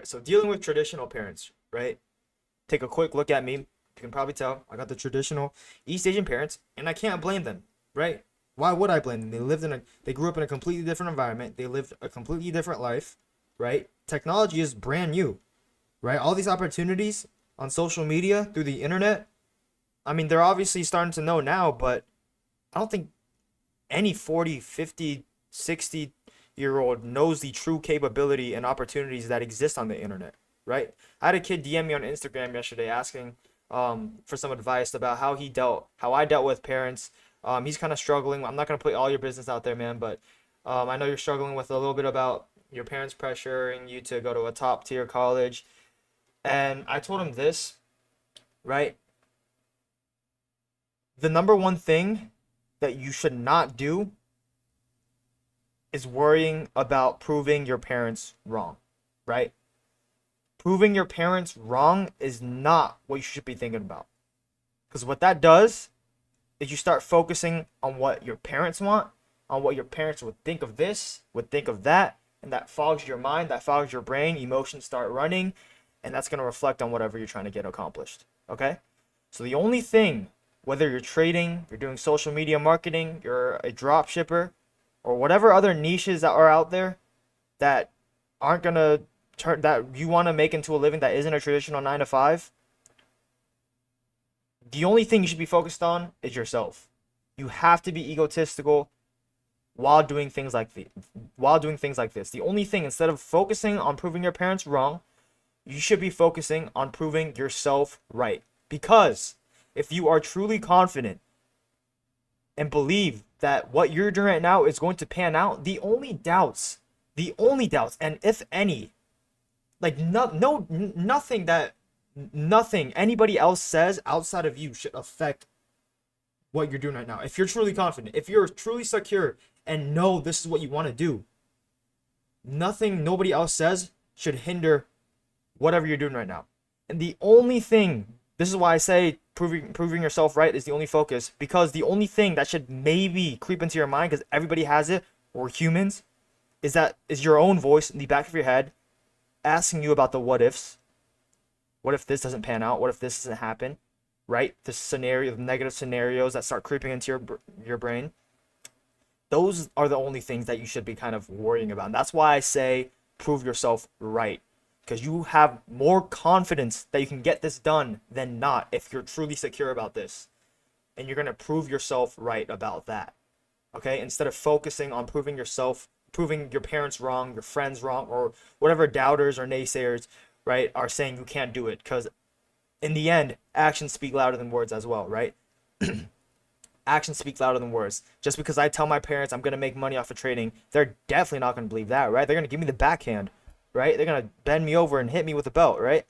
right, so dealing with traditional parents, right? Take a quick look at me. You can probably tell I got the traditional East Asian parents, and I can't blame them, right? Why would I blame them? They grew up in a completely different environment. They lived a completely different life, right? Technology is brand new, right? All these opportunities on social media through the internet. I mean, they're obviously starting to know now, but I don't think any 40, 50, 60-year-old knows the true capability and opportunities that exist on the internet, right? I had a kid DM me on Instagram yesterday asking for some advice about how I dealt with parents. He's kind of struggling. I'm not gonna put all your business out there, man, but I know you're struggling with a little bit about your parents pressuring you to go to a top tier college. And I told him this, right? The number one thing that you should not do is worrying about proving your parents wrong, right? Proving your parents wrong is not what you should be thinking about. Because what that does is you start focusing on what your parents want, on what your parents would think of this, would think of that, and that fogs your mind, that fogs your brain, emotions start running, and that's going to reflect on whatever you're trying to get accomplished, okay? So the only thing, whether you're trading, you're doing social media marketing, you're a drop shipper, or whatever other niches that are out there that aren't going to turn that you want to make into a living that isn't a traditional 9 to 5, the only thing you should be focused on is yourself. You have to be egotistical while doing things like this. The only thing, instead of focusing on proving your parents wrong, you should be focusing on proving yourself right. Because if you are truly confident and believe that what you're doing right now is going to pan out, the only doubts, and if any, like nothing anybody else says outside of you should affect what you're doing right now. If you're truly confident, if you're truly secure and know this is what you want to do, nothing nobody else says should hinder whatever you're doing right now. And the only thing, this is why I say proving yourself right is the only focus, because the only thing that should maybe creep into your mind, because everybody has it, we're humans, is your own voice in the back of your head asking you about the what ifs. What if this doesn't pan out? What if this doesn't happen? Right? The negative scenarios that start creeping into your brain. Those are the only things that you should be kind of worrying about. And that's why I say prove yourself right. Because you have more confidence that you can get this done than not if you're truly secure about this. And you're going to prove yourself right about that. Okay? Instead of focusing on proving your parents wrong, your friends wrong, or whatever doubters or naysayers, right, are saying you can't do it. Because in the end, actions speak louder than words as well, right? Actions speak louder than words. Just because I tell my parents I'm going to make money off of trading, they're definitely not going to believe that, right? They're going to give me the backhand, right? They're going to bend me over and hit me with a belt, right?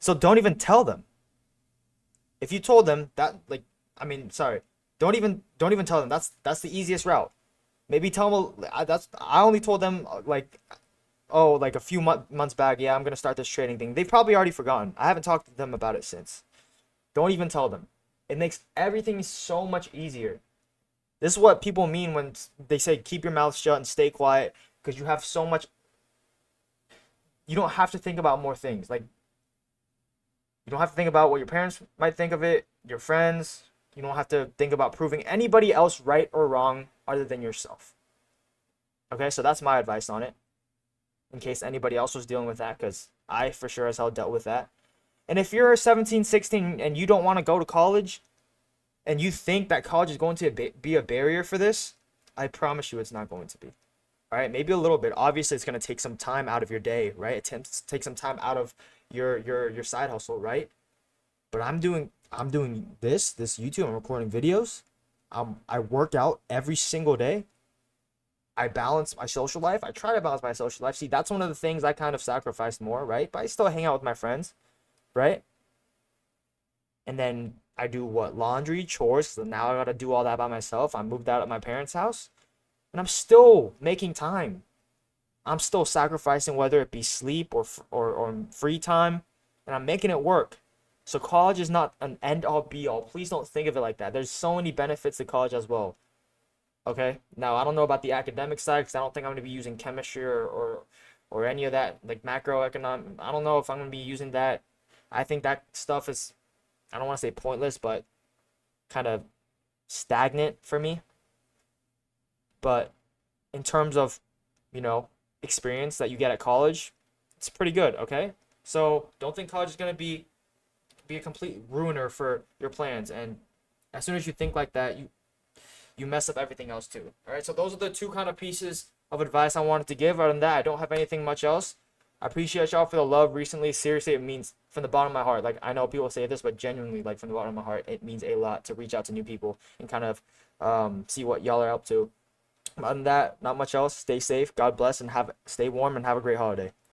So don't even tell them. If you told them that, don't even tell them. That's the easiest route. Maybe tell them I only told them like a few months back, yeah, I'm going to start this trading thing. They've probably already forgotten. I haven't talked to them about it since. Don't even tell them. It makes everything so much easier. This is what people mean when they say keep your mouth shut and stay quiet, because you have so much. You don't have to think about more things. Like, you don't have to think about what your parents might think of it, your friends. You don't have to think about proving anybody else right or wrong other than yourself. Okay, so that's my advice on it, in case anybody else was dealing with that, because I for sure as hell dealt with that. And if you're 17, 16 and you don't want to go to college and you think that college is going to be a barrier for this, I promise you it's not going to be. All right, maybe a little bit. Obviously, it's going to take some time out of your day, right? It tends to take some time out of your side hustle, right? But I'm doing this YouTube. I'm recording videos. I work out every single day. I balance my social life. I try to balance my social life. See, that's one of the things I kind of sacrificed more, right? But I still hang out with my friends, right? And then I do laundry, chores. So now I got to do all that by myself. I moved out of my parents' house, and I'm still making time. I'm still sacrificing, whether it be sleep or free time, and I'm making it work. So college is not an end all be all. Please don't think of it like that. There's so many benefits to college as well. Okay, now I don't know about the academic side, because I don't think I'm going to be using chemistry or or any of that like macroeconomic. I don't know if I'm gonna be using that. I think that stuff is, I don't want to say pointless, but kind of stagnant for me. But in terms of, you know, experience that you get at college, it's pretty good, okay? So don't think college is gonna be a complete ruiner for your plans. And as soon as you think like that, you mess up everything else too. All right. So those are the two kind of pieces of advice I wanted to give. Other than that, I don't have anything much else. I appreciate y'all for the love recently. Seriously, it means from the bottom of my heart. Like I know people say this, but genuinely, like from the bottom of my heart, it means a lot to reach out to new people and kind of see what y'all are up to. Other than that, not much else. Stay safe. God bless, and stay warm and have a great holiday.